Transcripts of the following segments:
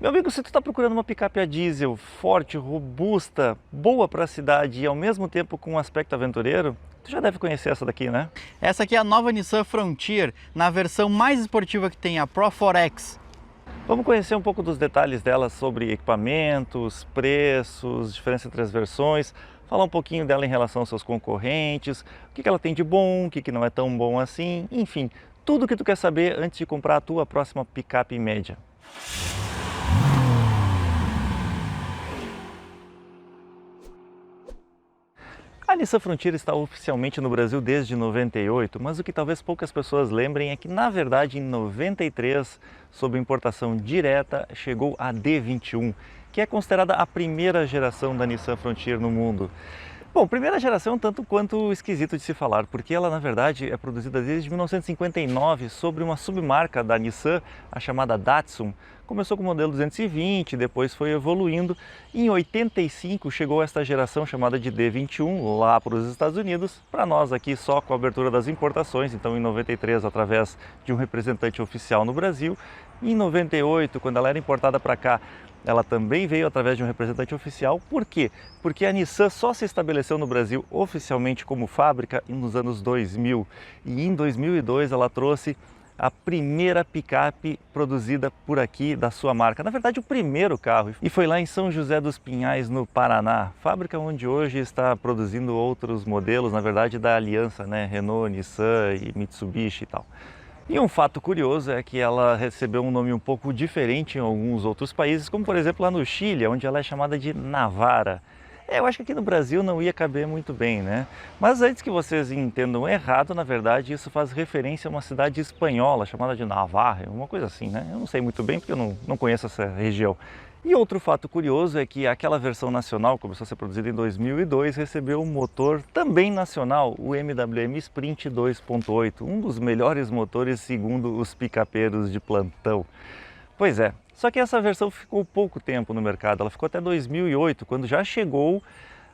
Meu amigo, se tu está procurando uma picape a diesel forte, robusta, boa para a cidade e ao mesmo tempo com um aspecto aventureiro, tu já deve conhecer essa daqui, né? Essa aqui é a nova Nissan Frontier, na versão mais esportiva que tem, a Pro 4X. Vamos conhecer um pouco dos detalhes dela sobre equipamentos, preços, diferença entre as versões, falar um pouquinho dela em relação aos seus concorrentes, o que ela tem de bom, o que não é tão bom assim, enfim, tudo o que tu quer saber antes de comprar a tua próxima picape média. A Nissan Frontier está oficialmente no Brasil desde 98, mas o que talvez poucas pessoas lembrem é que, na verdade, em 93, sob importação direta, chegou a D21, que é considerada a primeira geração da Nissan Frontier no mundo. Bom, primeira geração tanto quanto esquisito de se falar, porque ela, na verdade, é produzida desde 1959 sobre uma submarca da Nissan, a chamada Datsun. Começou com o modelo 220, depois foi evoluindo. Em 85 chegou esta geração chamada de D21 lá para os Estados Unidos, para nós aqui só com a abertura das importações, então em 93 através de um representante oficial no Brasil. Em 98, quando ela era importada para cá, ela também veio através de um representante oficial. Por quê? Porque a Nissan só se estabeleceu no Brasil oficialmente como fábrica nos anos 2000. E em 2002 ela trouxe a primeira picape produzida por aqui da sua marca. Na verdade, o primeiro carro. E foi lá em São José dos Pinhais, no Paraná. Fábrica onde hoje está produzindo outros modelos, na verdade da aliança, né? Renault, Nissan e Mitsubishi e tal. E um fato curioso é que ela recebeu um nome um pouco diferente em alguns outros países, como por exemplo lá no Chile, onde ela é chamada de Navara. Eu acho que aqui no Brasil não ia caber muito bem, né? Mas antes que vocês entendam errado, na verdade isso faz referência a uma cidade espanhola chamada de Navarra, uma coisa assim, né? Eu não sei muito bem porque eu não conheço essa região. E outro fato curioso é que aquela versão nacional, começou a ser produzida em 2002, recebeu um motor também nacional, o MWM Sprint 2.8, um dos melhores motores segundo os picapeiros de plantão. Pois é, só que essa versão ficou pouco tempo no mercado, ela ficou até 2008, quando já chegou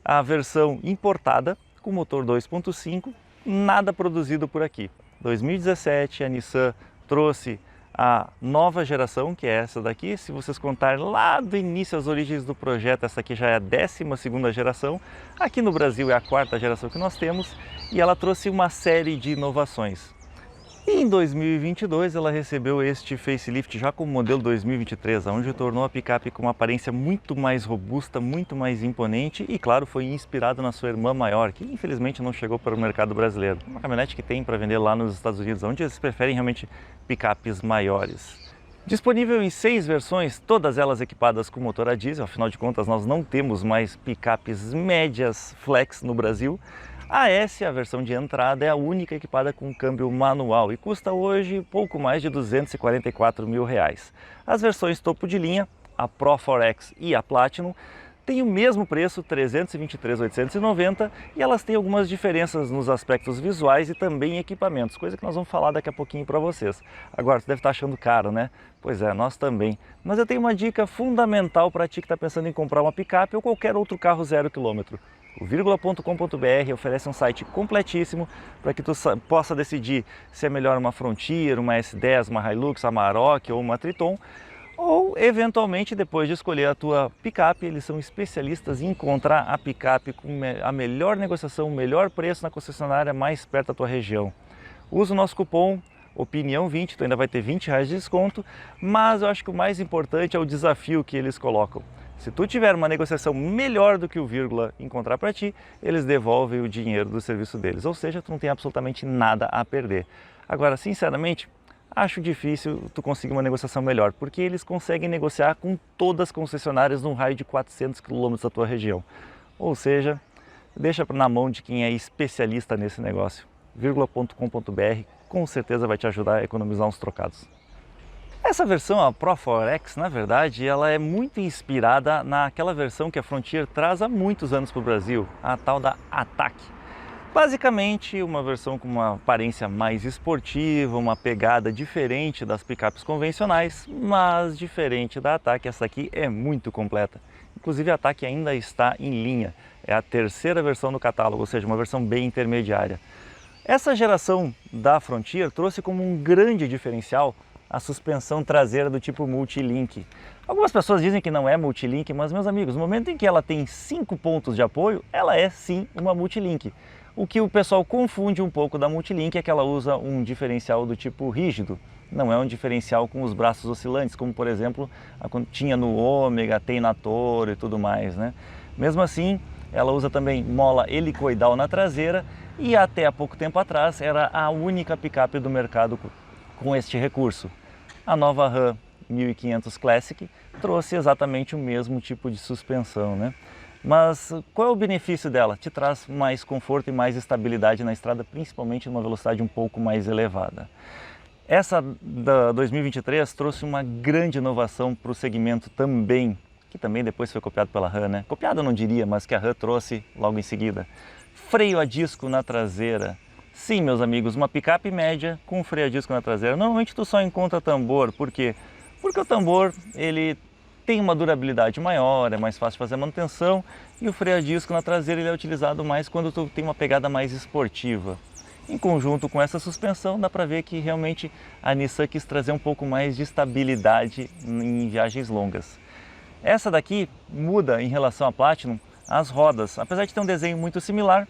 a versão importada com motor 2.5, nada produzido por aqui. 2017 a Nissan trouxe a nova geração, que é essa daqui. Se vocês contarem lá do início as origens do projeto, essa aqui já é a 12ª geração. Aqui no Brasil é a 4ª geração que nós temos e ela trouxe uma série de inovações. E em 2022 ela recebeu este facelift já com o modelo 2023, onde tornou a picape com uma aparência muito mais robusta, muito mais imponente e, claro, foi inspirado na sua irmã maior, que infelizmente não chegou para o mercado brasileiro. Uma caminhonete que tem para vender lá nos Estados Unidos, onde eles preferem realmente picapes maiores. Disponível em 6 versões, todas elas equipadas com motor a diesel, afinal de contas nós não temos mais picapes médias flex no Brasil. A S, a versão de entrada, é a única equipada com câmbio manual e custa hoje pouco mais de R$244 mil. As versões topo de linha, a Pro 4X e a Platinum, têm o mesmo preço, R$323.890, e elas têm algumas diferenças nos aspectos visuais e também em equipamentos, coisa que nós vamos falar daqui a pouquinho para vocês. Agora, você deve estar achando caro, né? Pois é, nós também. Mas eu tenho uma dica fundamental para ti que está pensando em comprar uma picape ou qualquer outro carro 0 km. O Virgula.com.br oferece um site completíssimo para que tu possa decidir se é melhor uma Frontier, uma S10, uma Hilux, uma Amarok ou uma Triton, ou eventualmente depois de escolher a tua picape, eles são especialistas em encontrar a picape com a melhor negociação, o melhor preço na concessionária mais perto da tua região. Usa o nosso cupom Opinião20, tu ainda vai ter R$20 de desconto, mas eu acho que o mais importante é o desafio que eles colocam. Se tu tiver uma negociação melhor do que o Vírgula encontrar para ti, eles devolvem o dinheiro do serviço deles, ou seja, tu não tem absolutamente nada a perder. Agora, sinceramente, acho difícil tu conseguir uma negociação melhor, porque eles conseguem negociar com todas as concessionárias num raio de 400 km da tua região. Ou seja, deixa na mão de quem é especialista nesse negócio. Virgula.com.br com certeza vai te ajudar a economizar uns trocados. Essa versão, a Pro 4X, na verdade, ela é muito inspirada naquela versão que a Frontier traz há muitos anos para o Brasil, a tal da Attack. Basicamente, uma versão com uma aparência mais esportiva, uma pegada diferente das picapes convencionais, mas diferente da Attack, essa aqui é muito completa. Inclusive a Attack ainda está em linha, é a 3ª versão do catálogo, ou seja, uma versão bem intermediária. Essa geração da Frontier trouxe como um grande diferencial a suspensão traseira do tipo Multilink. Algumas pessoas dizem que não é multilink, mas meus amigos, no momento em que ela tem 5 pontos de apoio, ela é sim uma multilink. O que o pessoal confunde um pouco da multilink é que ela usa um diferencial do tipo rígido. Não é um diferencial com os braços oscilantes, como por exemplo tinha no Ômega, tem na Toro e tudo mais, né? Mesmo assim, ela usa também mola helicoidal na traseira e até há pouco tempo atrás era a única picape do mercado com este recurso. A nova Ram 1500 Classic trouxe exatamente o mesmo tipo de suspensão, né? Mas qual é o benefício dela? Te traz mais conforto e mais estabilidade na estrada, principalmente numa velocidade um pouco mais elevada. Essa da 2023 trouxe uma grande inovação para o segmento também, que também depois foi copiado pela Ram, né? Copiado eu não diria, mas que a Ram trouxe logo em seguida. Freio a disco na traseira. Sim, meus amigos, uma picape média com freio a disco na traseira. Normalmente tu só encontra tambor, por quê? Porque o tambor, ele tem uma durabilidade maior, é mais fácil de fazer a manutenção, e o freio a disco na traseira ele é utilizado mais quando tu tem uma pegada mais esportiva. Em conjunto com essa suspensão, dá para ver que realmente a Nissan quis trazer um pouco mais de estabilidade em viagens longas. Essa daqui muda em relação à Platinum as rodas, apesar de ter um desenho muito similar,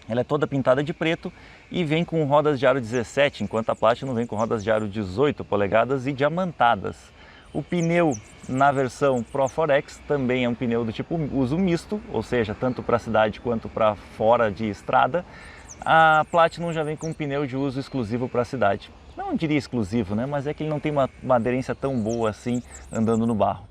ela é toda pintada de preto e vem com rodas de aro 17, enquanto a Platinum vem com rodas de aro 18 polegadas e diamantadas. O pneu na versão Pro 4X também é um pneu do tipo uso misto, ou seja, tanto para a cidade quanto para fora de estrada. A Platinum já vem com um pneu de uso exclusivo para a cidade. Não diria exclusivo, né? Mas é que ele não tem uma aderência tão boa assim andando no barro.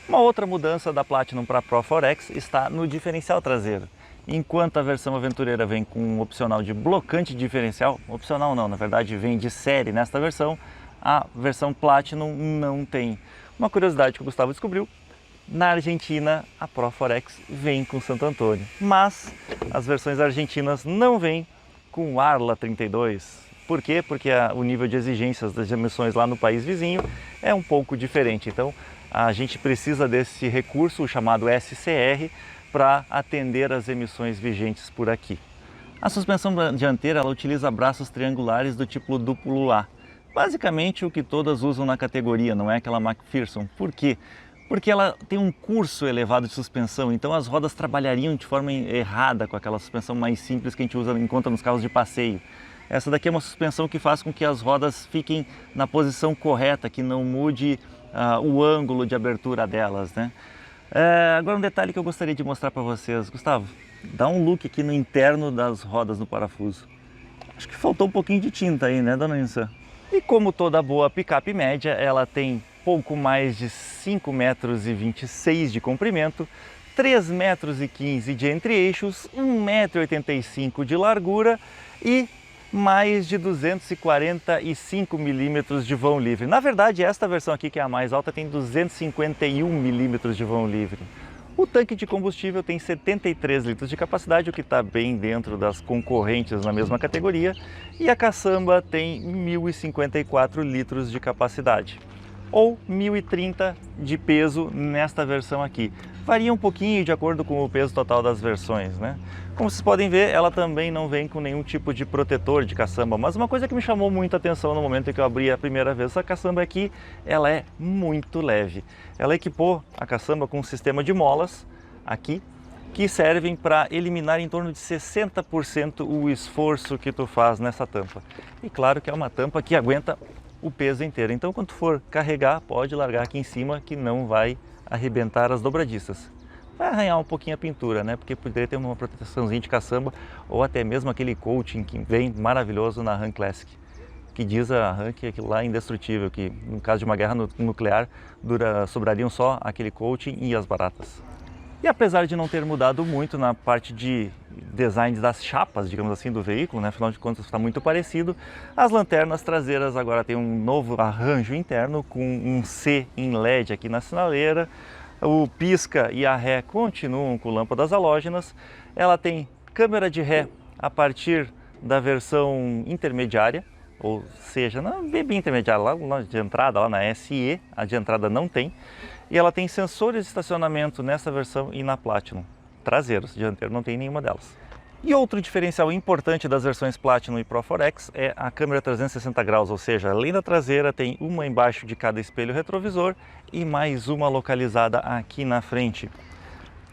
Uma outra mudança da Platinum para a Pro 4X está no diferencial traseiro. Enquanto a versão aventureira vem com um opcional de blocante diferencial, opcional não, na verdade vem de série nesta versão, a versão Platinum não tem. Uma curiosidade que o Gustavo descobriu: na Argentina a Pro 4X vem com Santo Antônio, mas as versões argentinas não vêm com o Arla 32. Por quê? Porque o nível de exigências das emissões lá no país vizinho é um pouco diferente. Então a gente precisa desse recurso, o chamado SCR, para atender as emissões vigentes por aqui. A suspensão dianteira ela utiliza braços triangulares do tipo duplo A. Basicamente o que todas usam na categoria, não é aquela McPherson. Por quê? Porque ela tem um curso elevado de suspensão, então as rodas trabalhariam de forma errada com aquela suspensão mais simples que a gente encontra nos carros de passeio. Essa daqui é uma suspensão que faz com que as rodas fiquem na posição correta, que não mude o ângulo de abertura delas, né? Agora um detalhe que eu gostaria de mostrar para vocês. Gustavo, dá um look aqui no interno das rodas no parafuso. Acho que faltou um pouquinho de tinta aí, né, dona Nissan? E como toda boa picape média, ela tem pouco mais de 5,26 m de comprimento, 3,15 m de entre-eixos, 1,85 m de largura e mais de 245 milímetros de vão livre. Na verdade, esta versão aqui, que é a mais alta, tem 251 milímetros de vão livre. O tanque de combustível tem 73 litros de capacidade, o que está bem dentro das concorrentes na mesma categoria, e a caçamba tem 1.054 litros de capacidade, ou 1.030 de peso nesta versão aqui. Varia um pouquinho de acordo com o peso total das versões, né? Como vocês podem ver, ela também não vem com nenhum tipo de protetor de caçamba, mas uma coisa que me chamou muita atenção no momento em que eu abri a primeira vez essa caçamba aqui, ela é muito leve. Ela equipou a caçamba com um sistema de molas aqui, que servem para eliminar em torno de 60% o esforço que tu faz nessa tampa. E claro que é uma tampa que aguenta o peso inteiro, então quando for carregar, pode largar aqui em cima que não vai arrebentar as dobradiças. Vai arranhar um pouquinho a pintura, né? Porque poderia ter uma proteçãozinha de caçamba ou até mesmo aquele coating que vem maravilhoso na Ram Classic, que diz a Ram que aquilo lá é indestrutível, que no caso de uma guerra nuclear sobrariam só aquele coating e as baratas. E apesar de não ter mudado muito na parte de design das chapas, digamos assim, do veículo, né? Afinal de contas está muito parecido, as lanternas traseiras agora têm um novo arranjo interno com um C em LED aqui na sinaleira, o pisca e a ré continuam com lâmpadas halógenas, ela tem câmera de ré a partir da versão intermediária, ou seja, na bem intermediária, lá de entrada, lá na SE, a de entrada não tem, e ela tem sensores de estacionamento nessa versão e na Platinum, traseiros, dianteiro não tem nenhuma delas. E outro diferencial importante das versões Platinum e Pro 4X é a câmera 360 graus, ou seja, além da traseira tem uma embaixo de cada espelho retrovisor e mais uma localizada aqui na frente.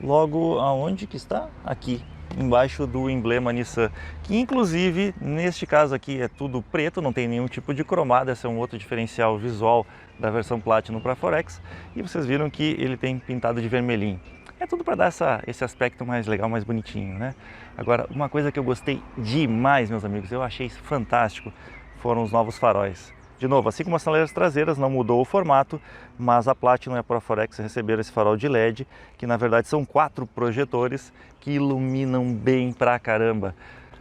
Logo, aonde que está? Aqui, embaixo do emblema Nissan, que inclusive, neste caso aqui é tudo preto, não tem nenhum tipo de cromado, esse é um outro diferencial visual da versão Platinum para 4X, e vocês viram que ele tem pintado de vermelhinho. É tudo para dar esse aspecto mais legal, mais bonitinho, né? Agora, uma coisa que eu gostei demais, meus amigos, eu achei fantástico, foram os novos faróis. De novo, assim como as sinaleiras traseiras, não mudou o formato, mas a Platinum e a Pro 4X receberam esse farol de LED, que na verdade são 4 projetores que iluminam bem pra caramba.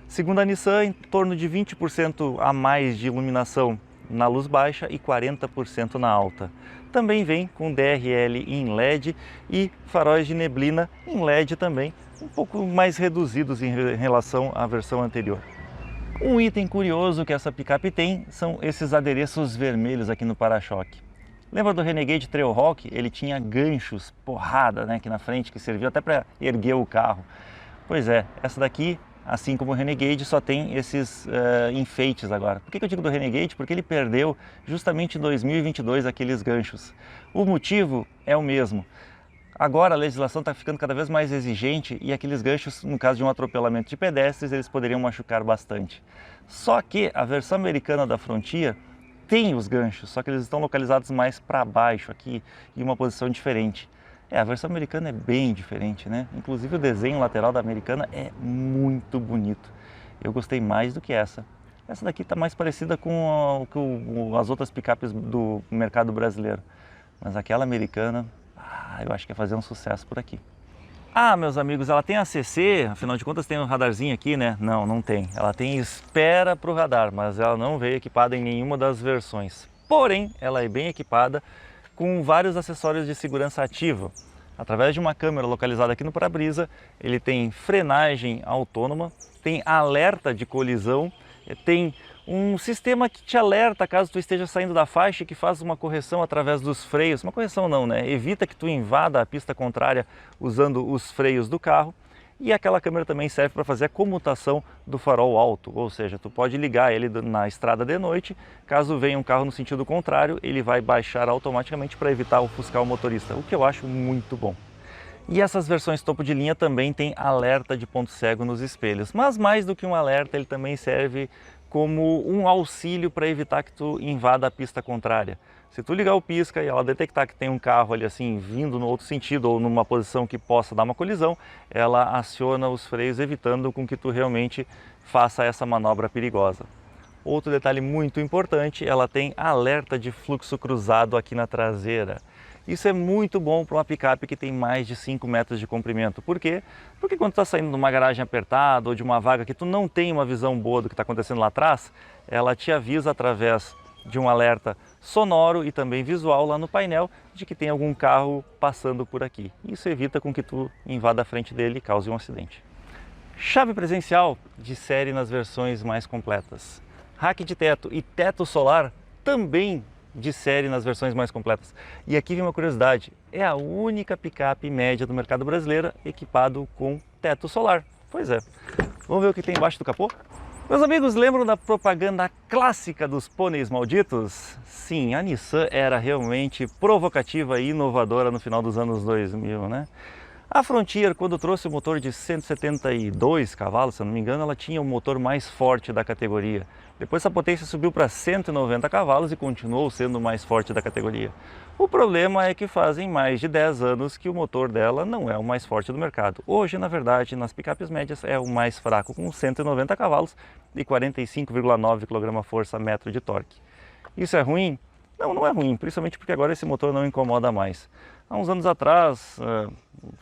Segundo a Nissan, em torno de 20% a mais de iluminação na luz baixa e 40% na alta. Também vem com DRL em LED e faróis de neblina em LED também, um pouco mais reduzidos em relação à versão anterior. Um item curioso que essa picape tem são esses adereços vermelhos aqui no para-choque. Lembra do Renegade Trailhawk? Ele tinha ganchos, porrada, né, aqui na frente, que serviu até para erguer o carro. Pois é, essa daqui, assim como o Renegade, só tem esses enfeites agora. Por que eu digo do Renegade? Porque ele perdeu justamente em 2022 aqueles ganchos. O motivo é o mesmo. Agora a legislação está ficando cada vez mais exigente e aqueles ganchos, no caso de um atropelamento de pedestres, eles poderiam machucar bastante. Só que a versão americana da Frontier tem os ganchos, só que eles estão localizados mais para baixo aqui, em uma posição diferente. A versão americana é bem diferente, né? Inclusive o desenho lateral da americana é muito bonito. Eu gostei mais do que essa. Essa daqui está mais parecida com as outras picapes do mercado brasileiro. Mas aquela americana, eu acho que ia fazer um sucesso por aqui. Ah, meus amigos, ela tem ACC, afinal de contas tem um radarzinho aqui, né? Não, não tem. Ela tem espera para o radar, mas ela não veio equipada em nenhuma das versões. Porém, ela é bem equipada com vários acessórios de segurança ativa. Através de uma câmera localizada aqui no para-brisa, ele tem frenagem autônoma, tem alerta de colisão, tem um sistema que te alerta caso tu esteja saindo da faixa e que faz uma correção através dos freios. Uma correção não, né? Evita que tu invada a pista contrária usando os freios do carro. E aquela câmera também serve para fazer a comutação do farol alto, ou seja, tu pode ligar ele na estrada de noite, caso venha um carro no sentido contrário, ele vai baixar automaticamente para evitar ofuscar o motorista, o que eu acho muito bom. E essas versões topo de linha também tem alerta de ponto cego nos espelhos, mas mais do que um alerta, ele também serve como um auxílio para evitar que tu invada a pista contrária. Se tu ligar o pisca e ela detectar que tem um carro ali assim vindo no outro sentido ou numa posição que possa dar uma colisão, ela aciona os freios evitando com que tu realmente faça essa manobra perigosa. Outro detalhe muito importante, ela tem alerta de fluxo cruzado aqui na traseira. Isso é muito bom para uma picape que tem mais de 5 metros de comprimento. Por quê? Porque quando tu está saindo de uma garagem apertada ou de uma vaga que tu não tem uma visão boa do que está acontecendo lá atrás, ela te avisa através de um alerta sonoro e também visual lá no painel de que tem algum carro passando por aqui. Isso evita com que tu invada a frente dele e cause um acidente. Chave presencial de série nas versões mais completas. Rack de teto e teto solar também de série nas versões mais completas. E aqui vem uma curiosidade, é a única picape média do mercado brasileiro equipado com teto solar. Pois é. Vamos ver o que tem embaixo do capô? Meus amigos, lembram da propaganda clássica dos pôneis malditos? Sim, a Nissan era realmente provocativa e inovadora no final dos anos 2000, né? A Frontier, quando trouxe o motor de 172 cavalos, se eu não me engano, ela tinha o motor mais forte da categoria. Depois essa potência subiu para 190 cavalos e continuou sendo o mais forte da categoria. O problema é que fazem mais de 10 anos que o motor dela não é o mais forte do mercado. Hoje, na verdade, nas picapes médias é o mais fraco, com 190 cavalos e 45,9 kgfm de torque. Isso é ruim? Não, não é ruim, principalmente porque agora esse motor não incomoda mais. Há uns anos atrás,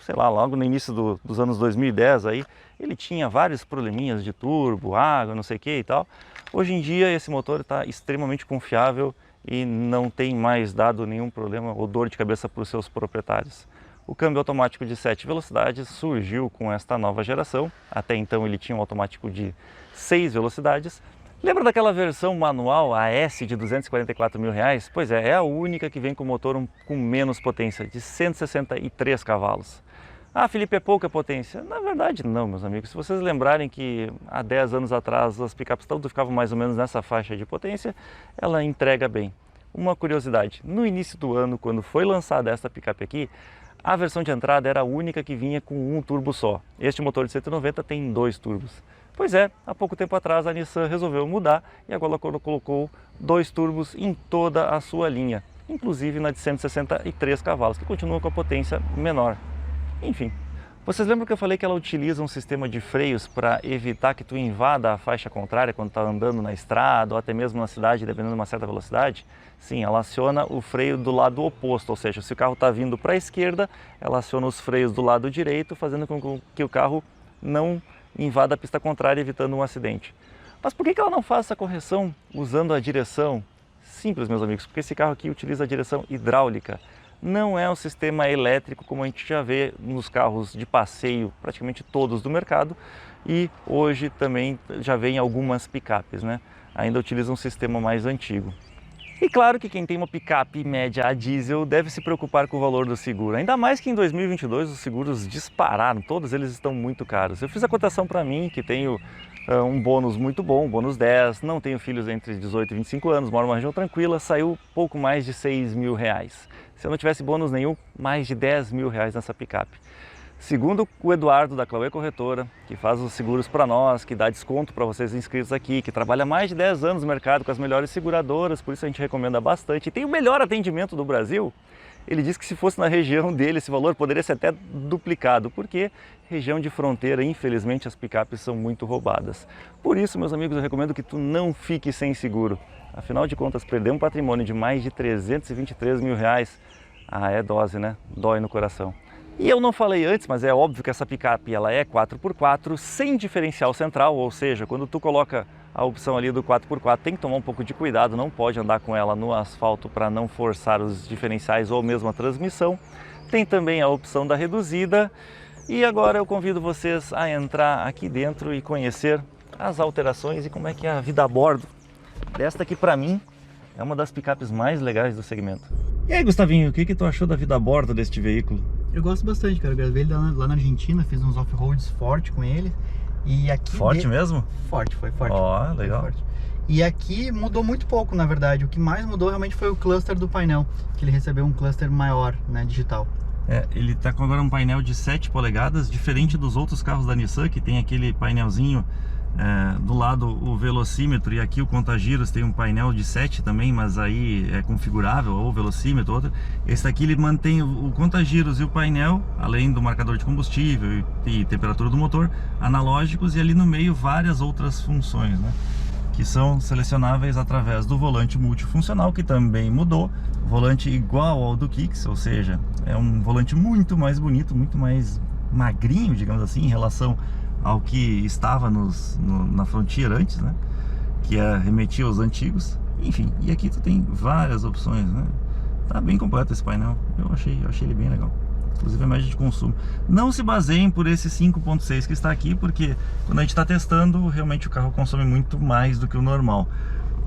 sei lá, logo no início dos anos 2010, aí, ele tinha vários probleminhas de turbo, água, não sei o que e tal. Hoje em dia esse motor está extremamente confiável e não tem mais dado nenhum problema ou dor de cabeça para os seus proprietários. O câmbio automático de 7 velocidades surgiu com esta nova geração. Até então ele tinha um automático de 6 velocidades. Lembra daquela versão manual, a S de R$244 mil? Pois é a única que vem com motor com menos potência, de 163 cavalos. Ah, Felipe, é pouca potência. Na verdade não, meus amigos. Se vocês lembrarem que há 10 anos atrás as picapes todas ficavam mais ou menos nessa faixa de potência, ela entrega bem. Uma curiosidade, no início do ano, quando foi lançada esta picape aqui, a versão de entrada era a única que vinha com um turbo só. Este motor de 190 tem 2 turbos. Pois é, há pouco tempo atrás a Nissan resolveu mudar e agora colocou 2 turbos em toda a sua linha, inclusive na de 163 cavalos, que continua com a potência menor. Enfim, vocês lembram que eu falei que ela utiliza um sistema de freios para evitar que tu invada a faixa contrária quando está andando na estrada ou até mesmo na cidade, dependendo de uma certa velocidade? Sim, ela aciona o freio do lado oposto, ou seja, se o carro está vindo para a esquerda, ela aciona os freios do lado direito, fazendo com que o carro não invada a pista contrária, evitando um acidente. Mas por que ela não faz essa correção usando a direção? Simples, meus amigos, porque esse carro aqui utiliza a direção hidráulica. Não é um sistema elétrico como a gente já vê nos carros de passeio, praticamente todos do mercado, e hoje também já vem algumas picapes, né? Ainda utiliza um sistema mais antigo. E claro que quem tem uma picape média a diesel deve se preocupar com o valor do seguro, ainda mais que em 2022 os seguros dispararam, todos eles estão muito caros. Eu fiz a cotação para mim, que tenho um bônus muito bom, bônus 10, não tenho filhos entre 18 e 25 anos, moro numa região tranquila, saiu pouco mais de R$6.000. Se eu não tivesse bônus nenhum, mais de R$10.000 nessa picape. Segundo o Eduardo da Clauê Corretora, que faz os seguros para nós, que dá desconto para vocês inscritos aqui, que trabalha mais de 10 anos no mercado com as melhores seguradoras, por isso a gente recomenda bastante, e tem o melhor atendimento do Brasil. Ele disse que se fosse na região dele esse valor poderia ser até duplicado, porque região de fronteira, infelizmente, as picapes são muito roubadas. Por isso, meus amigos, eu recomendo que tu não fique sem seguro. Afinal de contas, perder um patrimônio de mais de R$323.000, é dose, né? Dói no coração. E eu não falei antes, mas é óbvio que essa picape ela é 4x4 sem diferencial central, ou seja, quando tu coloca a opção ali do 4x4 tem que tomar um pouco de cuidado, não pode andar com ela no asfalto para não forçar os diferenciais ou mesmo a transmissão. Tem também a opção da reduzida e agora eu convido vocês a entrar aqui dentro e conhecer as alterações e como é que é a vida a bordo desta que para mim é uma das picapes mais legais do segmento. E aí, Gustavinho, o que tu achou da vida a bordo deste veículo? Eu gosto bastante, cara. Eu gravei ele lá na Argentina, fiz uns off-roads forte com ele. E aqui forte mesmo? Forte, foi forte. Ó, legal. Forte. E aqui mudou muito pouco, na verdade. O que mais mudou realmente foi o cluster do painel, que ele recebeu um cluster maior, né, digital. Ele está com agora um painel de 7 polegadas, diferente dos outros carros da Nissan, que tem aquele painelzinho do lado o velocímetro, e aqui o contagiros tem um painel de 7 também, mas aí é configurável, ou velocímetro, outro. Esse aqui ele mantém o contagiros e o painel, além do marcador de combustível e temperatura do motor, analógicos, e ali no meio várias outras funções, né, que são selecionáveis através do volante multifuncional, que também mudou, volante igual ao do Kicks, ou seja, é um volante muito mais bonito, muito mais magrinho, digamos assim, em relação ao que estava na Frontier antes, né? Que remetia aos antigos. Enfim, e aqui tu tem várias opções, né? Tá bem completo esse painel. Eu achei ele bem legal. Inclusive a média de consumo. Não se baseiem por esse 5.6 que está aqui, porque quando a gente está testando, realmente o carro consome muito mais do que o normal.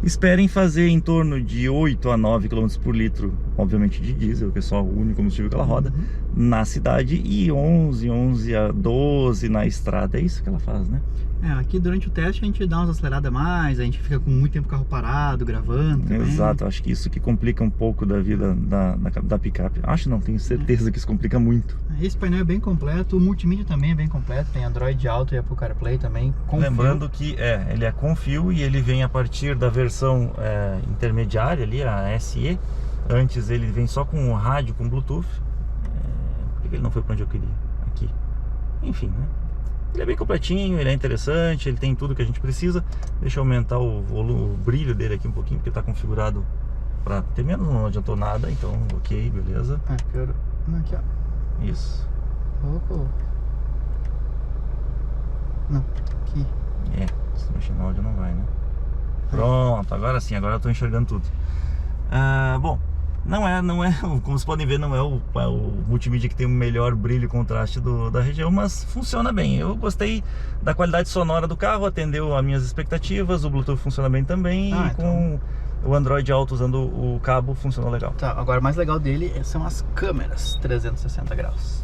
Esperem fazer em torno de 8 a 9 km por litro, obviamente de diesel, que é só o único combustível que ela roda, na cidade, e 11 a 12 na estrada. É isso que ela faz, né? Aqui durante o teste a gente dá umas aceleradas a mais, a gente fica com muito tempo o carro parado, gravando também. Exato, acho que isso que complica um pouco da vida da picape. Acho não, tenho certeza que isso complica muito. Esse painel é bem completo, o multimídia também é bem completo, tem Android Auto e Apple CarPlay também. Lembrando que ele é com fio e ele vem a partir da versão intermediária ali, a SE. Antes ele vem só com rádio, com Bluetooth. Por que ele não foi para onde eu queria? Aqui. Enfim, né? Ele é bem completinho, ele é interessante, ele tem tudo que a gente precisa. Deixa eu aumentar o brilho dele aqui um pouquinho, porque está configurado para ter menos, não adiantou nada, então ok, beleza. Piorou. Aqui, ó. Isso. Não, aqui. Se mexer no áudio não vai, né? Pronto, agora sim, agora eu estou enxergando tudo. Bom, não é, como vocês podem ver, não é o multimídia que tem o melhor brilho e contraste da região, mas funciona bem. Eu gostei da qualidade sonora do carro, atendeu às minhas expectativas, o Bluetooth funciona bem também, e com o Android Auto usando o cabo funcionou legal. Tá, agora o mais legal dele são as câmeras 360 graus.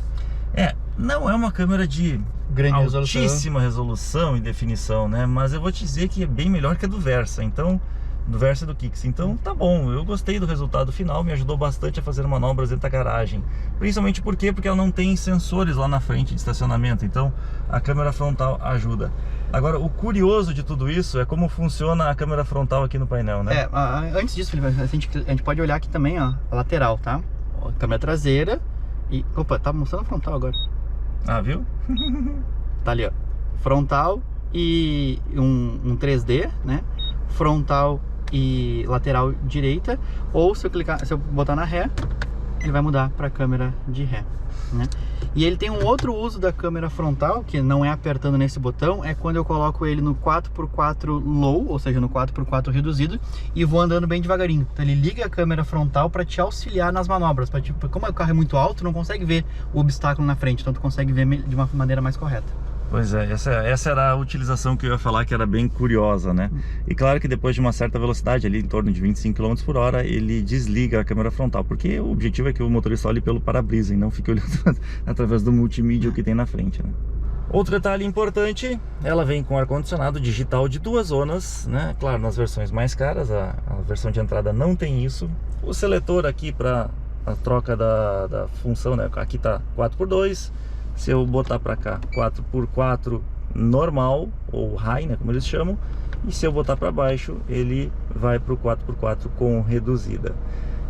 Não é uma câmera de Grande altíssima resolução e definição, né? Mas eu vou te dizer que é bem melhor que a do Versa. Então, do Versa e do Kicks. Então tá bom, eu gostei do resultado final, me ajudou bastante a fazer manobras dentro da garagem. Principalmente porque ela não tem sensores lá na frente de estacionamento, então a câmera frontal ajuda. Agora, o curioso de tudo isso é como funciona a câmera frontal aqui no painel, né? Antes disso, Felipe, a gente pode olhar aqui também, ó, a lateral, tá? Ó, câmera traseira e... Opa, tá mostrando a frontal agora. Ah, viu? Tá ali, ó, frontal e um 3D, né? Frontal e lateral direita, ou se eu botar na ré, ele vai mudar para a câmera de ré, né? E ele tem um outro uso da câmera frontal, que não é apertando nesse botão, é quando eu coloco ele no 4x4 low, ou seja, no 4x4 reduzido, e vou andando bem devagarinho. Então ele liga a câmera frontal para te auxiliar nas manobras, tipo, como o carro é muito alto, não consegue ver o obstáculo na frente, então tu consegue ver de uma maneira mais correta. Pois é, essa era a utilização que eu ia falar, que era bem curiosa, né? E claro que depois de uma certa velocidade, ali em torno de 25 km por hora, ele desliga a câmera frontal, porque o objetivo é que o motorista olhe pelo para-brisa e não fique olhando através do multimídia que tem na frente, né? Outro detalhe importante, ela vem com ar-condicionado digital de 2 zonas, né? Claro, nas versões mais caras, a versão de entrada não tem isso. O seletor aqui para a troca da função, né? Aqui tá 4x2. Se eu botar para cá 4x4 normal, ou high, né, como eles chamam, e se eu botar para baixo, ele vai para o 4x4 com reduzida.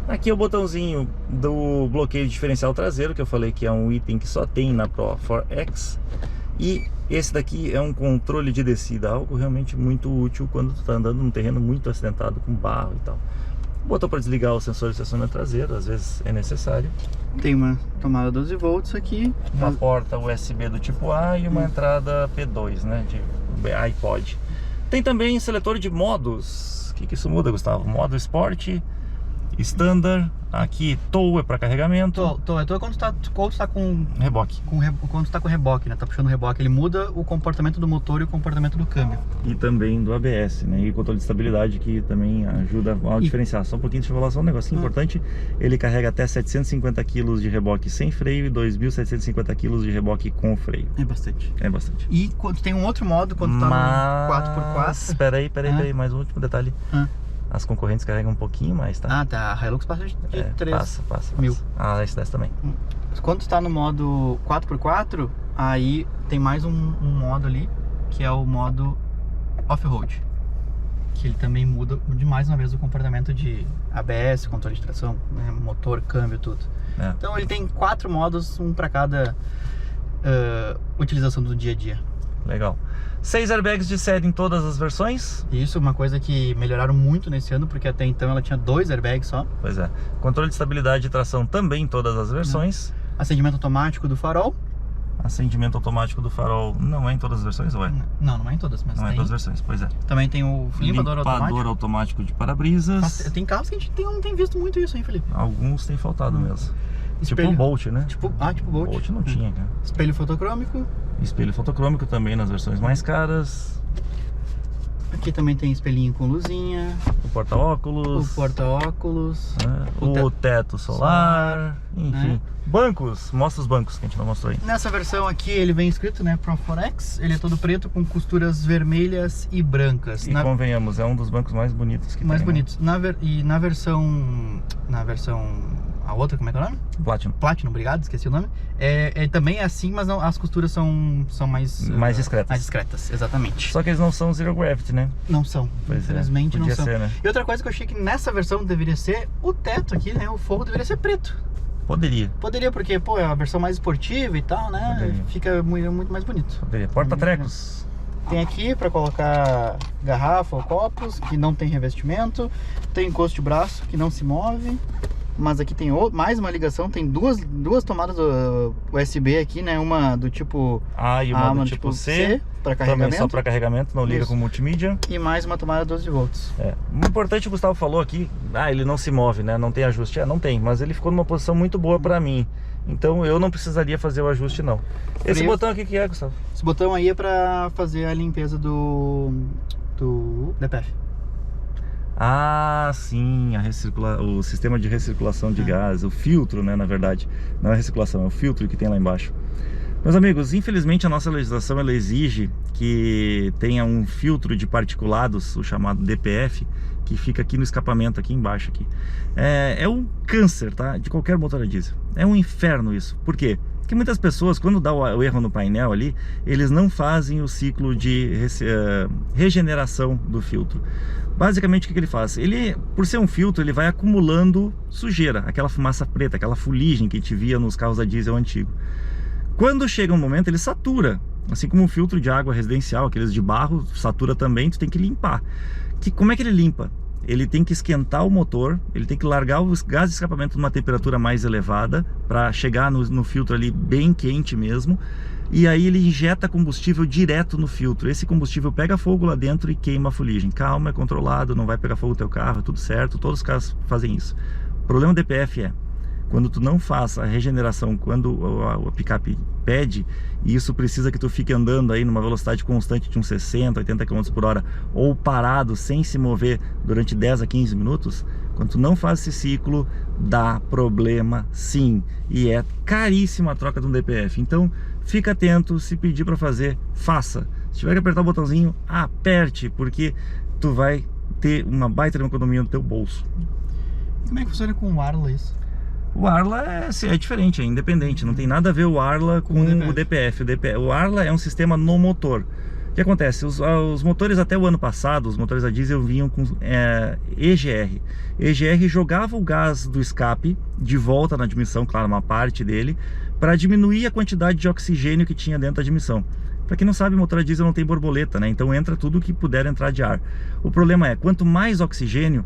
Aqui é o botãozinho do bloqueio diferencial traseiro, que eu falei que é um item que só tem na Pro 4X. E esse daqui é um controle de descida, algo realmente muito útil quando tu está andando num terreno muito acidentado com barro e tal. Botão para desligar o sensor de estacionamento traseiro, às vezes é necessário. Tem uma tomada 12 volts aqui. Uma porta USB do tipo A e uma entrada P2, né, de iPod. Tem também seletor de modos. O que isso muda, Gustavo? Modo Sport, Standard. Aqui, tow é para carregamento. Tow é quando tu tá com reboque. Quando tu tá com reboque, né? Tá puxando o reboque, ele muda o comportamento do motor e o comportamento do câmbio. E também do ABS, né? E controle de estabilidade, que também ajuda a diferenciar. Só um pouquinho, deixa eu falar só um negocinho importante. Ele carrega até 750 kg de reboque sem freio e 2.750 kg de reboque com freio. É bastante. É bastante. E quando tem um outro modo, quando tá no 4x4. Espera aí, mais um último detalhe. As concorrentes carregam um pouquinho mais, tá? Ah, tá. A Hilux passa de 3 mil. Ah, esse desce também. Quando tu tá no modo 4x4, aí tem mais um modo ali, que é o modo off-road. Que ele também muda de mais uma vez o comportamento de ABS, controle de tração, né, motor, câmbio, tudo. Então ele tem 4 modos, um para cada utilização do dia a dia. Legal. 6 airbags de série em todas as versões. Isso é uma coisa que melhoraram muito nesse ano, porque até então ela tinha 2 airbags só. Pois é. Controle de estabilidade e tração também em todas as versões. Acendimento automático do farol. Acendimento automático do farol não é em todas as versões, ou é? Não é em todas, mas não é em todas as versões, pois é. Também tem o limpador automático de para-brisas. Tem carros que a gente não tem visto muito isso, hein, Felipe? Alguns tem faltado mesmo. Espelho. Tipo o Bolt, né? Tipo Bolt. Bolt não tinha, cara. Espelho fotocrômico. Espelho fotocrômico também nas versões mais caras. Aqui também tem espelhinho com luzinha. O porta-óculos. O porta-óculos. O teto solar. Enfim. Bancos. Mostra os bancos que a gente não mostrou aí. Nessa versão aqui ele vem escrito, né, Pro 4X. Ele é todo preto com costuras vermelhas e brancas. E convenhamos, é um dos bancos mais bonitos que mais tem. Bonitos. E na versão... A outra, como é que é o nome? Platinum, obrigado, esqueci o nome. Também é assim, mas não, as costuras são mais discretas. Mais discretas, exatamente. Só que eles não são Zero Gravity, né? Não são, infelizmente não são. Ser, né? E outra coisa que eu achei que nessa versão deveria ser, o teto aqui, né? O forro deveria ser preto. Poderia, porque, pô, é a versão mais esportiva e tal, né? Poderia. Fica muito mais bonito. Poderia. Porta-trecos. Tem aqui para colocar garrafa ou copos, que não tem revestimento. Tem encosto de braço, que não se move. Mas aqui tem mais uma ligação, tem duas tomadas USB aqui, né? Uma do tipo A e uma do tipo C para carregamento. Também só para carregamento, não liga com multimídia. E mais uma tomada 12 volts. O importante, o Gustavo falou aqui, ele não se move, né? Não tem ajuste. Não tem, mas ele ficou numa posição muito boa para mim. Então eu não precisaria fazer o ajuste, não. Esse botão aqui que é, Gustavo? Esse botão aí é para fazer a limpeza do DPF. Ah, sim, o sistema de recirculação de gás, o filtro, né, na verdade. Não é a recirculação, é o filtro que tem lá embaixo. Meus amigos, infelizmente a nossa legislação ela exige que tenha um filtro de particulados, o chamado DPF, que fica aqui no escapamento, aqui embaixo aqui. É um câncer, tá? De qualquer motor a diesel. É um inferno isso. Por quê? Porque muitas pessoas, quando dá o erro no painel ali, eles não fazem o ciclo de regeneração do filtro. Basicamente, o que ele faz? Ele, por ser um filtro, ele vai acumulando sujeira, aquela fumaça preta, aquela fuligem que a gente via nos carros a diesel antigo. Quando chega um momento, ele satura, assim como um filtro de água residencial, aqueles de barro, satura também, tu tem que limpar. Como é que ele limpa? Ele tem que esquentar o motor, ele tem que largar os gases de escapamento numa temperatura mais elevada, para chegar no filtro ali bem quente mesmo, e aí ele injeta combustível direto no filtro. Esse combustível pega fogo lá dentro e queima a fuligem. Calma, é controlado, não vai pegar fogo no teu carro, é tudo certo, todos os carros fazem isso. O problema do DPF é, quando tu não faz a regeneração, quando a picape pede, e isso precisa que tu fique andando aí numa velocidade constante de uns 60, 80 km por hora, ou parado, sem se mover durante 10 a 15 minutos, quando tu não faz esse ciclo, dá problema sim. E é caríssima a troca de um DPF. Então, fica atento, se pedir para fazer, faça. Se tiver que apertar o botãozinho, aperte, porque tu vai ter uma baita de uma economia no teu bolso. E como é que funciona com o Arla isso? O Arla é diferente, é independente, não tem nada a ver o Arla com o DPF. O Arla é um sistema no motor. O que acontece? Os motores até o ano passado, os motores a diesel vinham com EGR. EGR jogava o gás do escape de volta na admissão, claro, uma parte dele, para diminuir a quantidade de oxigênio que tinha dentro da admissão. Para quem não sabe, motor a diesel não tem borboleta, né? Então entra tudo que puder entrar de ar. O problema é, quanto mais oxigênio,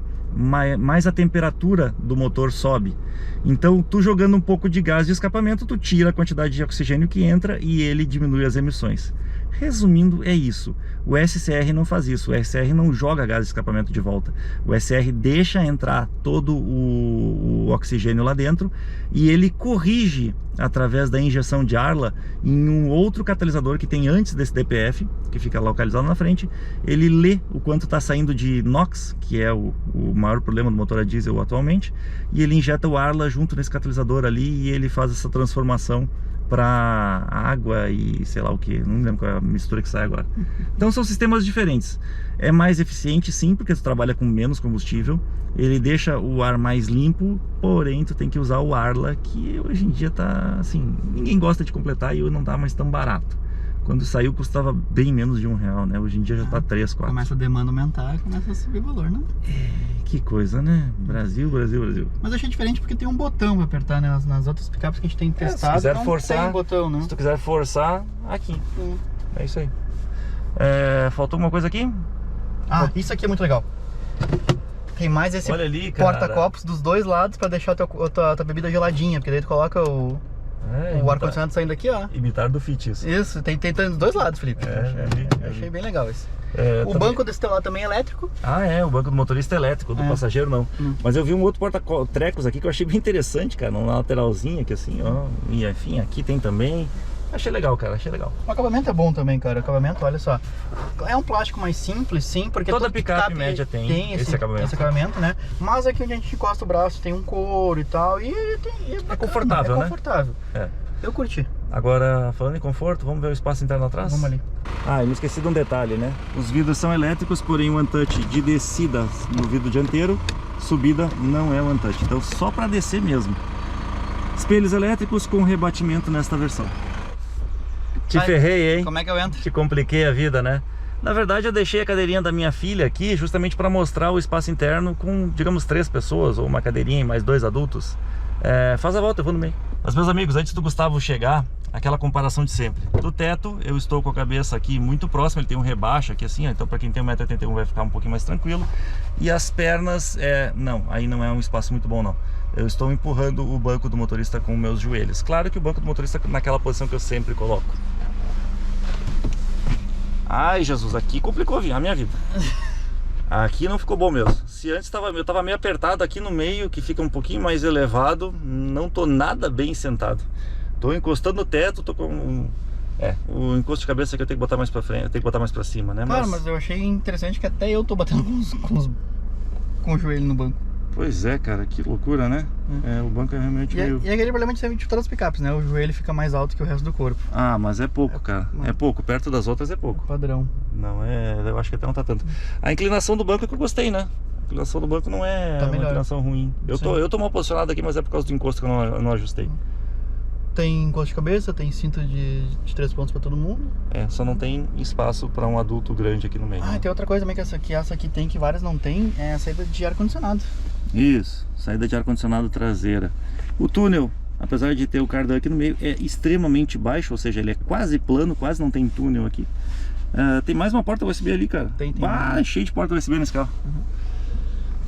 mais a temperatura do motor sobe. Então, tu jogando um pouco de gás de escapamento, tu tira a quantidade de oxigênio que entra e ele diminui as emissões. Resumindo, é isso. O SCR não faz isso. O SCR não joga gás de escapamento de volta. O SCR deixa entrar todo o oxigênio lá dentro e ele corrige através da injeção de Arla em um outro catalisador que tem antes desse DPF, que fica localizado na frente. Ele lê o quanto está saindo de NOx, que é o maior problema do motor a diesel atualmente, e ele injeta o Arla junto nesse catalisador ali e ele faz essa transformação para água e sei lá o que, não lembro qual é a mistura que sai agora. Então são sistemas diferentes. É mais eficiente sim, porque tu trabalha com menos combustível, ele deixa o ar mais limpo, porém tu tem que usar o Arla, que hoje em dia tá assim, ninguém gosta de completar e não tá mais tão barato. Quando saiu custava bem menos de R$1, né? Hoje em dia já tá 3, 4. Começa a demanda aumentar, começa a subir o valor, né? Que coisa, né? Brasil, Brasil, Brasil. Mas eu achei diferente porque tem um botão pra apertar, né? Nas outras picapes que a gente tem testado, se quiser não forçar, tem botão, né? Se tu quiser forçar, aqui. É isso aí. Faltou uma coisa aqui? Ah, isso aqui é muito legal. Tem mais esse porta-copos dos dois lados pra deixar a tua bebida geladinha, porque daí tu coloca o ar-condicionado saindo aqui, ó. Imitar do Fit, isso. Isso, tem dos dois lados, Felipe. Achei bem legal isso. O também... banco desse teu lado também é elétrico? Ah, o banco do motorista é elétrico, do passageiro não. Mas eu vi um outro porta-trecos aqui que eu achei bem interessante, cara, uma lateralzinha aqui assim, ó. E enfim, aqui tem também. Achei legal, cara, achei legal. O acabamento é bom também, cara. O acabamento, olha só. É um plástico mais simples, sim, porque toda picape média tem esse acabamento, né? Mas aqui onde a gente encosta o braço tem um couro e tal. E é confortável, né? É confortável. Eu curti. Agora, falando em conforto, vamos ver o espaço interno atrás? Vamos ali. Ah, eu me esqueci de um detalhe, né? Os vidros são elétricos, porém o one-touch de descida no vidro dianteiro, subida não é one-touch. Então só para descer mesmo. Espelhos elétricos com rebatimento nesta versão. Te ferrei, hein? Como é que eu entro? Te compliquei a vida, né? Na verdade, eu deixei a cadeirinha da minha filha aqui justamente para mostrar o espaço interno com, digamos, 3 pessoas, ou uma cadeirinha e mais 2 adultos. Faz a volta, eu vou no meio. Mas, meus amigos, antes do Gustavo chegar, aquela comparação de sempre. Do teto, eu estou com a cabeça aqui muito próxima, ele tem um rebaixo aqui assim, ó, então para quem tem 1,81 m vai ficar um pouquinho mais tranquilo. E as pernas, não, aí não é um espaço muito bom não. Eu estou empurrando o banco do motorista com meus joelhos. Claro que o banco do motorista naquela posição que eu sempre coloco. Ai, Jesus, aqui complicou a minha vida. Aqui não ficou bom mesmo. Se antes eu tava meio apertado aqui no meio, que fica um pouquinho mais elevado, não tô nada bem sentado. Tô encostando no teto, tô com... o encosto de cabeça que eu tenho que botar mais pra frente, eu tenho que botar mais pra cima, né? Claro, mas eu achei interessante que até eu tô batendo com o joelho no banco. Pois é, cara, que loucura, né? O banco é realmente meio... E é aquele problema de sempre de todas as picapes, né? O joelho fica mais alto que o resto do corpo. Ah, mas é pouco, cara. É pouco, perto das outras é pouco. Padrão. Não é, eu acho que até não tá tanto. A inclinação do banco é que eu gostei, né? A inclinação do banco não é uma inclinação ruim. Eu tô mal posicionado aqui, mas é por causa do encosto que eu não ajustei. Tem encosto de cabeça, tem cinto de 3 pontos pra todo mundo. Só não tem espaço pra um adulto grande aqui no meio. Ah, né? tem outra coisa também que essa aqui tem, que várias não tem, é a saída de ar-condicionado. Isso, saída de ar-condicionado traseira. O túnel, apesar de ter o cardan aqui no meio, é extremamente baixo, ou seja, ele é quase plano, quase não tem túnel aqui. Tem mais uma porta USB ali, cara. Tem. Cheio de porta USB nesse carro.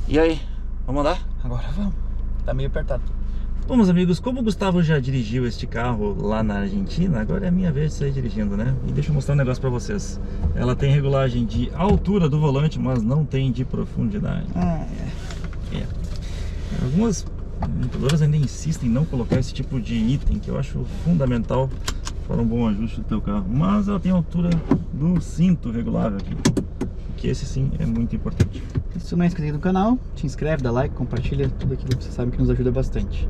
E aí, vamos andar? Agora vamos. Tá meio apertado. Bom, meus amigos, como o Gustavo já dirigiu este carro lá na Argentina, agora é a minha vez de sair dirigindo, né? E deixa eu mostrar um negócio pra vocês. Ela tem regulagem de altura do volante, mas não tem de profundidade. Algumas montadoras ainda insistem em não colocar esse tipo de item, que eu acho fundamental para um bom ajuste do teu carro. Mas ela tem a altura do cinto regulável aqui, que esse sim é muito importante. Se tu não é inscrito no canal, te inscreve, dá like, compartilha tudo aquilo que você sabe que nos ajuda bastante.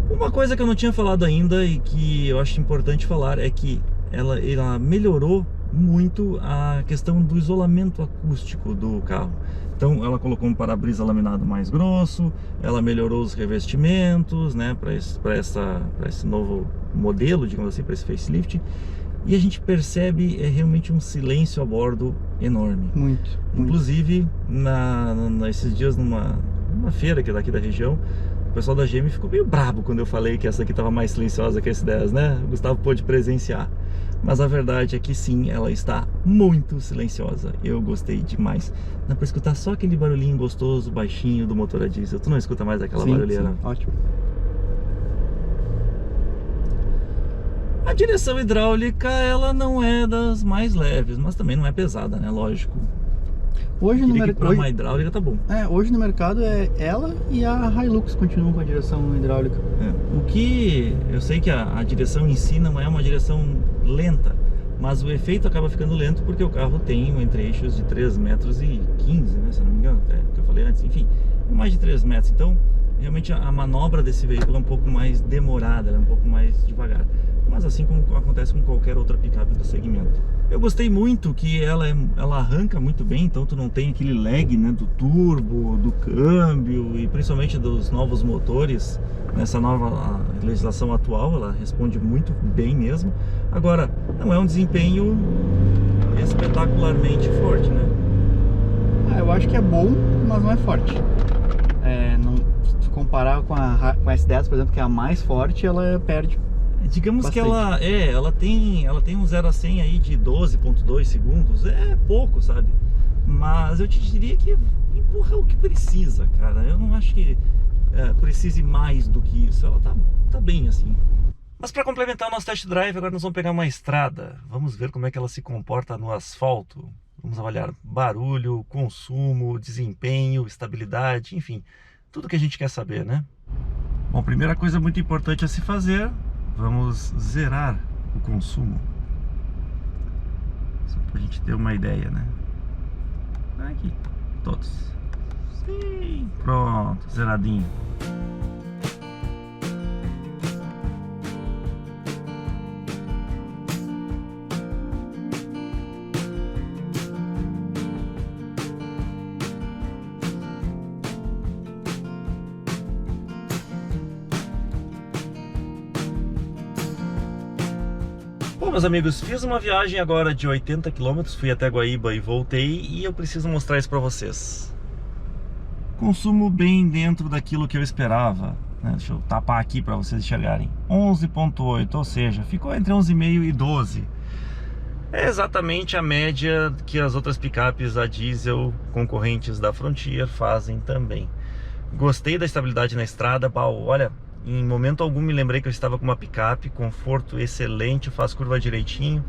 Uma coisa que eu não tinha falado ainda e que eu acho importante falar é que ela melhorou muito a questão do isolamento acústico do carro. Então ela colocou um para-brisa laminado mais grosso, ela melhorou os revestimentos, né, para esse novo modelo, digamos assim, para esse facelift. E a gente percebe realmente um silêncio a bordo enorme. Muito. Inclusive, esses dias numa feira que é daqui da região, o pessoal da GM ficou meio brabo quando eu falei que essa aqui estava mais silenciosa que a S10, né? O Gustavo pôde presenciar. Mas a verdade é que sim, ela está muito silenciosa. Eu gostei demais. Dá pra escutar só aquele barulhinho gostoso, baixinho do motor a diesel. Tu não escuta mais aquela barulheira? Sim, ótimo. A direção hidráulica, ela não é das mais leves, mas também não é pesada, né? Lógico. Hoje no mercado, uma hidráulica tá bom. Hoje no mercado é ela e a Hilux continuam com a direção hidráulica. O que eu sei que a direção em si não é uma direção lenta, mas o efeito acaba ficando lento porque o carro tem um entre-eixos de 3,15 metros, né? Se não me engano, é o que eu falei antes, enfim, mais de 3 metros. Então, realmente a manobra desse veículo é um pouco mais demorada, é um pouco mais devagar. Mas assim como acontece com qualquer outra picape do segmento. Eu gostei muito que ela arranca muito bem, então tu não tem aquele lag, né, do turbo, do câmbio e principalmente dos novos motores. Nessa nova legislação atual, ela responde muito bem mesmo. Agora, não é um desempenho espetacularmente forte, né? Eu acho que é bom, mas não é forte. Se tu comparar com a S10, por exemplo, que é a mais forte, ela perde. Digamos bastante. Que ela tem um 0 a 100 aí de 12,2 segundos, é pouco, sabe? Mas eu te diria que empurra o que precisa, cara. Eu não acho que precise mais do que isso, ela tá bem assim. Mas para complementar o nosso test drive, agora nós vamos pegar uma estrada. Vamos ver como é que ela se comporta no asfalto. Vamos avaliar barulho, consumo, desempenho, estabilidade, enfim, tudo que a gente quer saber, né? Bom, primeira coisa muito importante a se fazer, vamos zerar o consumo. Só pra gente ter uma ideia, né? Aqui, todos. Sim, pronto, zeradinho. Bom, meus amigos, fiz uma viagem agora de 80 km, fui até Guaíba e voltei e eu preciso mostrar isso para vocês. Consumo bem dentro daquilo que eu esperava, né? Deixa eu tapar aqui para vocês enxergarem. 11,8, ou seja, ficou entre 11,5 e 12. É exatamente a média que as outras picapes a diesel concorrentes da Frontier fazem também. Gostei da estabilidade na estrada, olha... Em momento algum me lembrei que eu estava com uma picape, conforto excelente, faz curva direitinho.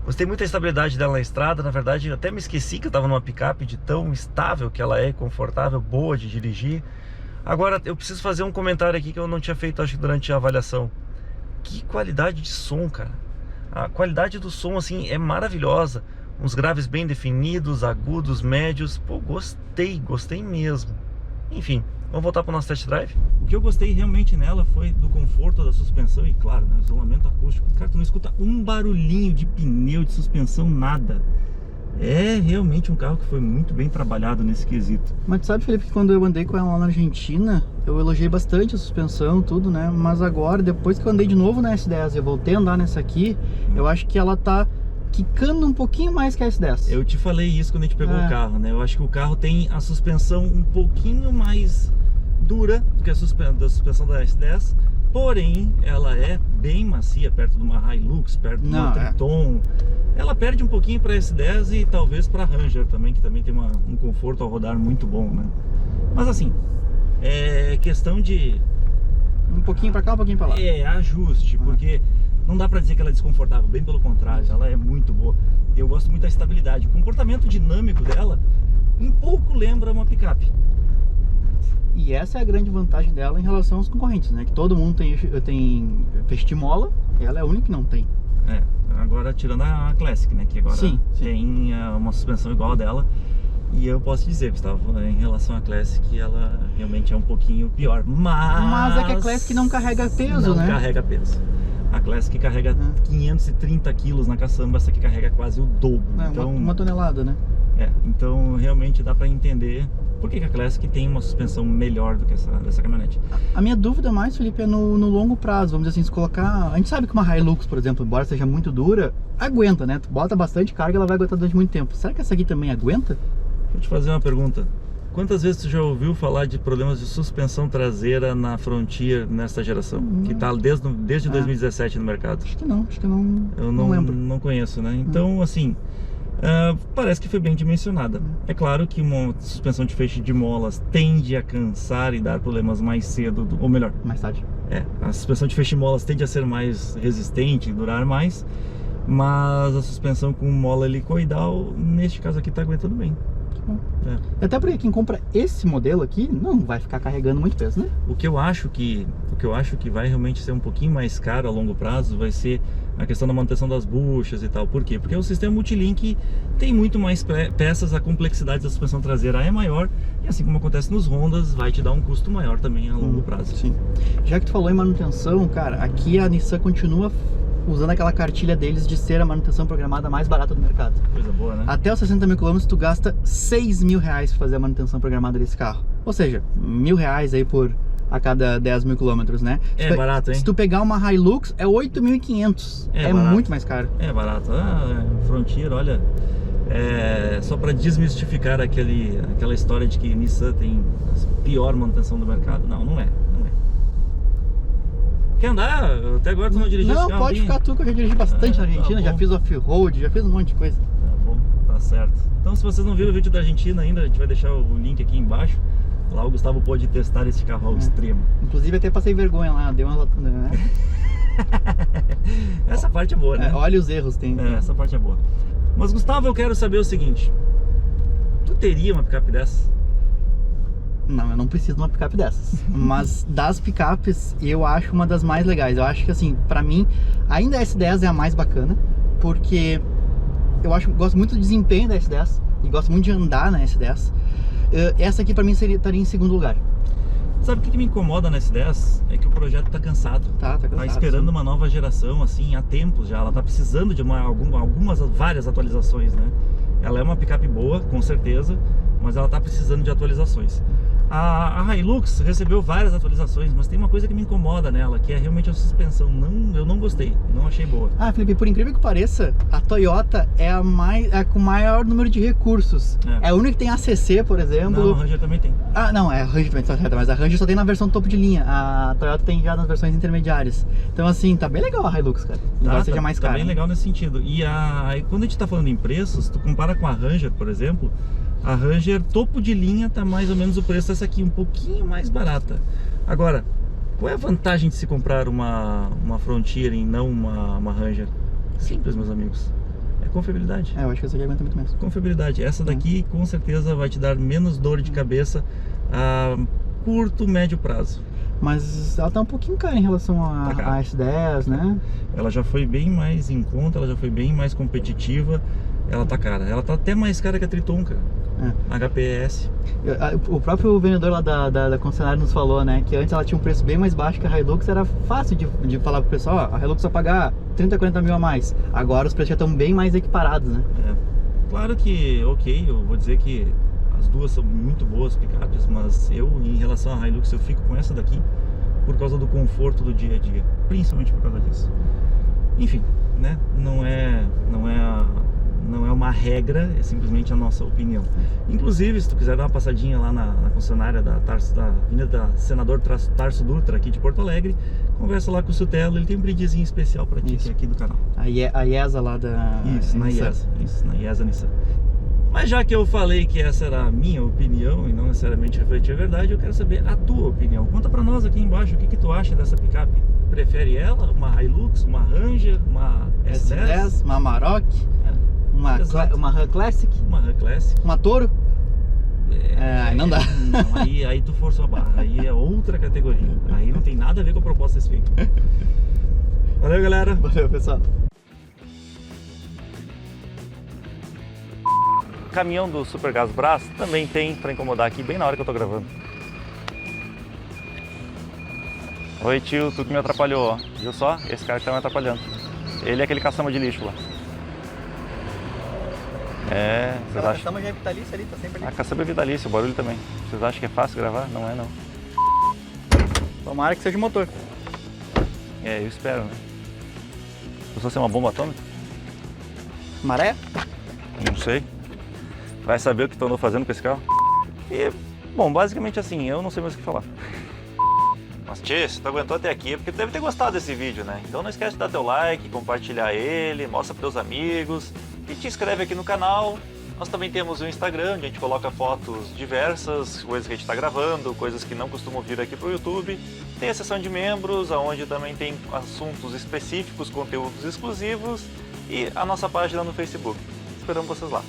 Gostei muito da estabilidade dela na estrada, na verdade eu até me esqueci que eu estava numa picape de tão estável que ela é, confortável, boa de dirigir. Agora eu preciso fazer um comentário aqui que eu não tinha feito, acho que durante a avaliação. Que qualidade de som, cara. A qualidade do som assim é maravilhosa. Uns graves bem definidos, agudos, médios. Pô, gostei mesmo. Enfim, vamos voltar para o nosso test drive. O que eu gostei realmente nela foi do conforto da suspensão e, claro, né, isolamento acústico. Cara, tu não escuta um barulhinho de pneu, de suspensão, nada. É realmente um carro que foi muito bem trabalhado nesse quesito. Mas tu sabe, Felipe, que quando eu andei com ela lá na Argentina, eu elogiei bastante a suspensão, tudo, né? Mas agora, depois que eu andei de novo na S10 e eu voltei a andar nessa aqui, eu acho que ela tá quicando um pouquinho mais que a S10. Eu te falei isso quando a gente pegou o carro, né? Eu acho que o carro tem a suspensão um pouquinho mais dura do que a suspensão da S10, porém ela é bem macia perto de uma Hilux, perto de uma Triton. Ela perde um pouquinho para a S10 e talvez para a Ranger também, que também tem um conforto ao rodar muito bom, né? Mas assim, é questão de... um pouquinho para cá, um pouquinho para lá. É, ajuste, porque não dá pra dizer que ela é desconfortável, bem pelo contrário, ela é muito boa. Eu gosto muito da estabilidade. O comportamento dinâmico dela, um pouco lembra uma picape. E essa é a grande vantagem dela em relação aos concorrentes, né? Que todo mundo tem feixe de mola, e ela é a única que não tem. É, agora tirando a Classic, né? Que agora tem uma suspensão igual a dela. E eu posso dizer, Gustavo, em relação à Classic, ela realmente é um pouquinho pior. Mas é que a Classic não carrega peso, né? Não carrega peso. A Classic carrega 530 quilos na caçamba, essa aqui carrega quase o dobro. Então, uma tonelada, né? Então realmente dá pra entender por que a Classic tem uma suspensão melhor do que dessa caminhonete. A minha dúvida mais, Felipe, é no longo prazo. Vamos dizer assim, se colocar... A gente sabe que uma Hilux, por exemplo, embora seja muito dura, aguenta, né? Tu bota bastante carga, ela vai aguentar durante muito tempo. Será que essa aqui também aguenta? Deixa eu te fazer uma pergunta. Quantas vezes tu já ouviu falar de problemas de suspensão traseira na Frontier nesta geração? Que tá desde 2017 no mercado. Acho que não. Eu não lembro. Não conheço, né? Então, assim, parece que foi bem dimensionada. É claro que uma suspensão de feixe de molas tende a cansar e dar problemas mais cedo, ou melhor, mais tarde. A suspensão de feixe de molas tende a ser mais resistente, durar mais. Mas a suspensão com mola helicoidal, neste caso aqui, tá aguentando bem. Até porque quem compra esse modelo aqui não vai ficar carregando muito peso, né? O que eu acho que vai realmente ser um pouquinho mais caro a longo prazo vai ser a questão da manutenção das buchas e tal. Por quê? Porque o sistema Multilink tem muito mais peças, a complexidade da suspensão traseira é maior e assim como acontece nos Hondas, vai te dar um custo maior também a longo prazo. Sim. Já que tu falou em manutenção, cara, aqui a Nissan continua usando aquela cartilha deles de ser a manutenção programada mais barata do mercado. Coisa boa, né? Até os 60 mil quilômetros tu gasta 6 mil reais pra fazer a manutenção programada desse carro. Ou seja, R$1.000 aí a cada 10 mil quilômetros, né? É barato, hein? Se tu pegar uma Hilux, é 8.500. É muito mais caro. É barato. Frontier, olha, só para desmistificar aquela história de que Nissan tem a pior manutenção do mercado. Não é. Quer andar? Até agora tu não dirigiu esse carro? Não, pode ficar tu, que eu já dirigi bastante na Argentina, já fiz off-road, já fiz um monte de coisa. Tá bom, tá certo. Então se vocês não viram o vídeo da Argentina ainda, a gente vai deixar o link aqui embaixo. Lá o Gustavo pôde testar esse carro ao extremo. Inclusive até passei vergonha lá, deu uma... né? Essa parte é boa, né? Olha os erros, tem. Essa parte é boa. Mas Gustavo, eu quero saber o seguinte. Tu teria uma picape dessa? Não, eu não preciso de uma picape dessas. Mas das picapes, eu acho uma das mais legais. Eu acho que assim, pra mim, ainda a S10 é a mais bacana, porque gosto muito do desempenho da S10 e gosto muito de andar na S10. Essa aqui pra mim estaria em segundo lugar. Sabe o que me incomoda na S10? É que o projeto tá cansado. Tá cansado. Tá esperando uma nova geração, assim, há tempos já. Ela tá precisando de várias atualizações, né? Ela é uma picape boa, com certeza, mas ela tá precisando de atualizações. A Hilux recebeu várias atualizações, mas tem uma coisa que me incomoda nela, que é realmente a suspensão. Eu não gostei, não achei boa. Felipe, por incrível que pareça, a Toyota é a com maior número de recursos. É a única que tem ACC, por exemplo. Não, a Ranger também tem. Não, a Ranger também tá certa, mas a Ranger só tem na versão topo de linha. A Toyota tem já nas versões intermediárias. Então assim, tá bem legal a Hilux, cara. Embora seja mais cara. Tá bem legal nesse sentido. E quando a gente tá falando em preços, tu compara com a Ranger, por exemplo, a Ranger topo de linha tá mais ou menos o preço dessa aqui, um pouquinho mais barata. Agora, qual é a vantagem de se comprar uma Frontier e não uma Ranger? Simples, meus amigos. É confiabilidade. Eu acho que essa aqui aguenta muito mais. Confiabilidade. Essa daqui com certeza vai te dar menos dor de cabeça a curto, médio prazo. Mas ela tá um pouquinho cara em relação a S10, né? Ela já foi bem mais em conta, ela já foi bem mais competitiva. Ela tá cara. Ela tá até mais cara que a Triton, cara. HPS. O próprio vendedor lá da concessionária nos falou, né, que antes ela tinha um preço bem mais baixo que a Hilux, era fácil de falar pro pessoal, ó, a Hilux vai pagar 30, 40 mil a mais. Agora os preços já estão bem mais equiparados, né? Claro que, ok, eu vou dizer que as duas são muito boas picapes, mas eu, em relação à Hilux, eu fico com essa daqui por causa do conforto do dia a dia, principalmente por causa disso. Enfim, né, não é uma regra, é simplesmente a nossa opinião. Inclusive, se tu quiser dar uma passadinha lá na concessionária da Avenida Senador Tarso Dutra, aqui de Porto Alegre, conversa lá com o Sutelo, ele tem um brindezinho especial para ti aqui do canal. A IESA lá da... Isso, na IESA Nissan. Mas já que eu falei que essa era a minha opinião e não necessariamente refletir a verdade, eu quero saber a tua opinião. Conta pra nós aqui embaixo o que tu acha dessa picape. Prefere ela, uma Hilux, uma Ranger, uma S10? Uma Amarok, uma Ram Classic, uma Toro? Não dá. Não, aí tu forçou a barra, aí é outra categoria. Aí não tem nada a ver com a proposta desse veículo. Valeu, galera. Valeu, pessoal. O caminhão do Supergas Brás também tem para incomodar aqui bem na hora que eu tô gravando. Oi tio, tu que me atrapalhou, ó. Viu só? Esse cara que tá me atrapalhando. Ele é aquele caçamba de lixo lá. Vocês acham? A caçamba já é vitalícia ali, tá sempre ali. A caçamba é vitalícia, o barulho também. Vocês acham que é fácil gravar? Não é não. Tomara que seja o motor. Eu espero, né? Precisa ser uma bomba atômica? Maré? Não sei. Vai saber o que tu andou fazendo com esse carro? E, bom, basicamente assim, eu não sei mais o que falar. Mas tchê, se tu aguentou até aqui é porque tu deve ter gostado desse vídeo, né? Então não esquece de dar teu like, compartilhar ele, mostra pros teus amigos e te inscreve aqui no canal. Nós também temos o Instagram, onde a gente coloca fotos diversas, coisas que a gente está gravando, coisas que não costumam vir aqui pro YouTube. Tem a seção de membros, onde também tem assuntos específicos, conteúdos exclusivos e a nossa página no Facebook. Esperamos vocês lá.